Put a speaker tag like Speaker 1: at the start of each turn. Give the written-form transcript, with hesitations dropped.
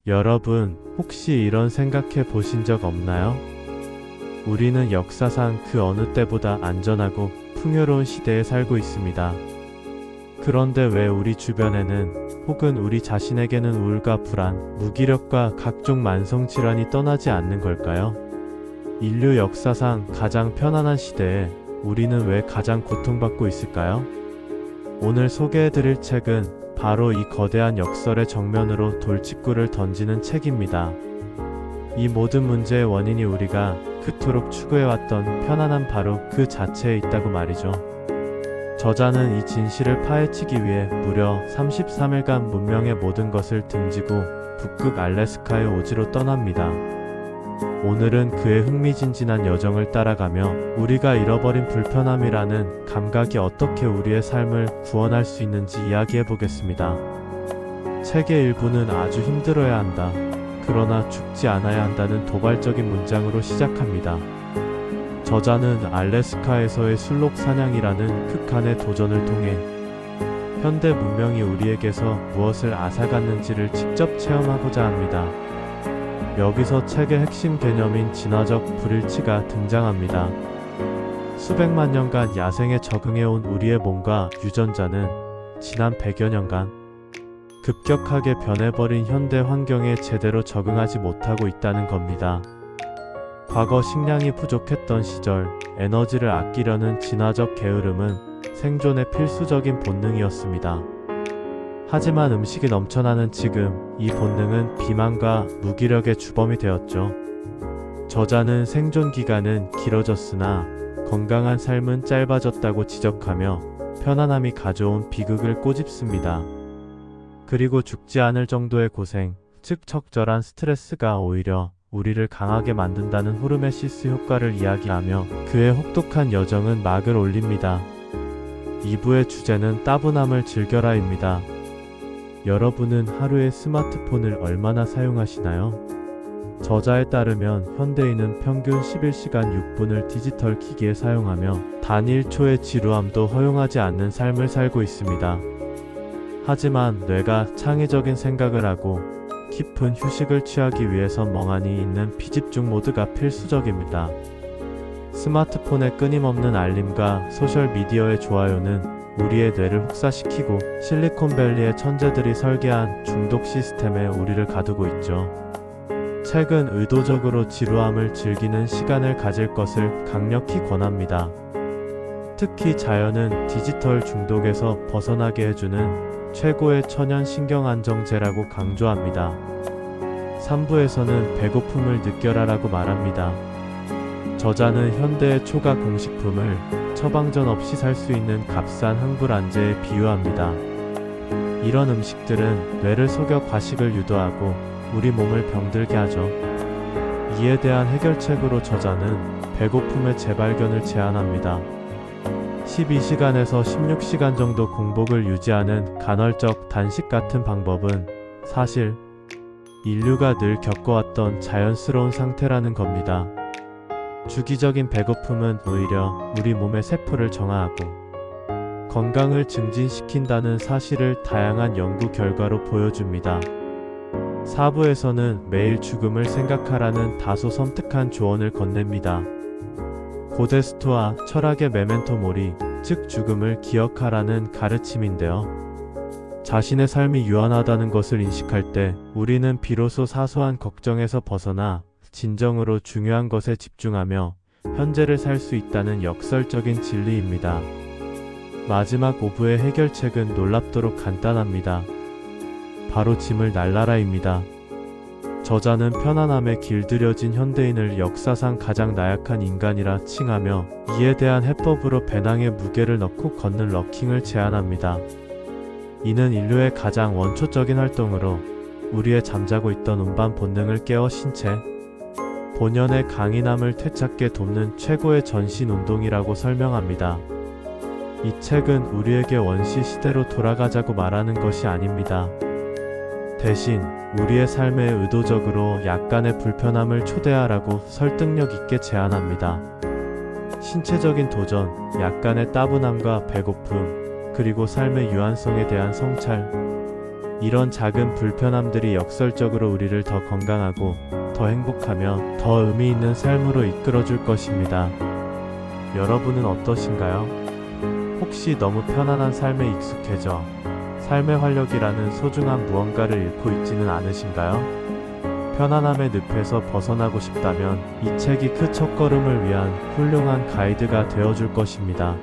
Speaker 1: 여러분, 혹시 이런 생각해 보신 적 없나요? 우리는 역사상 그 어느 때보다 안전하고 풍요로운 시대에 살고 있습니다. 그런데 왜 우리 주변에는 혹은 우리 자신에게는 우울과 불안, 무기력과 각종 만성질환이 떠나지 않는 걸까요? 인류 역사상 가장 편안한 시대에 우리는 왜 가장 고통받고 있을까요? 오늘 소개해드릴 책은 바로 이 거대한 역설의 정면으로 돌직구를 던지는 책입니다. 이 모든 문제의 원인이 우리가 그토록 추구해왔던 편안함 바로 그 자체에 있다고 말이죠. 저자는 이 진실을 파헤치기 위해 무려 33일간 문명의 모든 것을 등지고 북극 알래스카의 오지로 떠납니다. 오늘은 그의 흥미진진한 여정을 따라가며 우리가 잃어버린 불편함이라는 감각이 어떻게 우리의 삶을 구원할 수 있는지 이야기해 보겠습니다. 책의 일부는 아주 힘들어야 한다. 그러나 죽지 않아야 한다는 도발적인 문장으로 시작합니다. 저자는 알래스카에서의 순록 사냥이라는 극한의 도전을 통해 현대 문명이 우리에게서 무엇을 앗아갔는지를 직접 체험하고자 합니다. 여기서 책의 핵심 개념인 진화적 불일치가 등장합니다. 수백만 년간 야생에 적응해온 우리의 몸과 유전자는 지난 100여 년간 급격하게 변해버린 현대 환경에 제대로 적응하지 못하고 있다는 겁니다. 과거 식량이 부족했던 시절, 에너지를 아끼려는 진화적 게으름은 생존의 필수적인 본능이었습니다. 하지만 음식이 넘쳐나는 지금, 이 본능은 비만과 무기력의 주범이 되었죠. 저자는 생존 기간은 길어졌으나 건강한 삶은 짧아졌다고 지적하며 편안함이 가져온 비극을 꼬집습니다. 그리고 죽지 않을 정도의 고생, 즉 적절한 스트레스가 오히려 우리를 강하게 만든다는 후르메시스 효과를 이야기하며 그의 혹독한 여정은 막을 올립니다. 2부의 주제는 따분함을 즐겨라입니다. 여러분은 하루에 스마트폰을 얼마나 사용하시나요? 저자에 따르면 현대인은 평균 11시간 6분을 디지털 기기에 사용하며 단 1초의 지루함도 허용하지 않는 삶을 살고 있습니다. 하지만 뇌가 창의적인 생각을 하고 깊은 휴식을 취하기 위해서 멍하니 있는 비집중 모드가 필수적입니다. 스마트폰의 끊임없는 알림과 소셜미디어의 좋아요는 우리의 뇌를 혹사시키고 실리콘밸리의 천재들이 설계한 중독 시스템에 우리를 가두고 있죠. 책은 의도적으로 지루함을 즐기는 시간을 가질 것을 강력히 권합니다. 특히 자연은 디지털 중독에서 벗어나게 해주는 최고의 천연 신경안정제라고 강조합니다. 3부에서는 배고픔을 느껴라라고 말합니다. 저자는 현대의 초과 공식품을 처방전 없이 살 수 있는 값싼 항불안제에 비유합니다. 이런 음식들은 뇌를 속여 과식을 유도하고 우리 몸을 병들게 하죠. 이에 대한 해결책으로 저자는 배고픔의 재발견을 제안합니다. 12시간에서 16시간 정도 공복을 유지하는 간헐적 단식 같은 방법은 사실 인류가 늘 겪어왔던 자연스러운 상태라는 겁니다. 주기적인 배고픔은 오히려 우리 몸의 세포를 정화하고 건강을 증진시킨다는 사실을 다양한 연구 결과로 보여줍니다. 4부에서는 매일 죽음을 생각하라는 다소 섬뜩한 조언을 건넵니다. 고대 스토아 철학의 메멘토 모리, 즉 죽음을 기억하라는 가르침인데요. 자신의 삶이 유한하다는 것을 인식할 때 우리는 비로소 사소한 걱정에서 벗어나 진정으로 중요한 것에 집중하며 현재를 살 수 있다는 역설적인 진리입니다. 마지막 5부의 해결책은 놀랍도록 간단합니다. 바로 짐을 날라라입니다. 저자는 편안함에 길들여진 현대인을 역사상 가장 나약한 인간이라 칭하며 이에 대한 해법으로 배낭에 무게를 넣고 걷는 러킹을 제안합니다. 이는 인류의 가장 원초적인 활동으로 우리의 잠자고 있던 운반 본능을 깨워 신체, 본연의 강인함을 되찾게 돕는 최고의 전신 운동이라고 설명합니다. 이 책은 우리에게 원시 시대로 돌아가자고 말하는 것이 아닙니다. 대신 우리의 삶에 의도적으로 약간의 불편함을 초대하라고 설득력 있게 제안합니다. 신체적인 도전, 약간의 따분함과 배고픔, 그리고 삶의 유한성에 대한 성찰. 이런 작은 불편함들이 역설적으로 우리를 더 건강하고 더 행복하며 더 의미 있는 삶으로 이끌어줄 것입니다. 여러분은 어떠신가요? 혹시 너무 편안한 삶에 익숙해져 삶의 활력이라는 소중한 무언가를 잃고 있지는 않으신가요? 편안함의 늪에서 벗어나고 싶다면 이 책이 그 첫걸음을 위한 훌륭한 가이드가 되어줄 것입니다.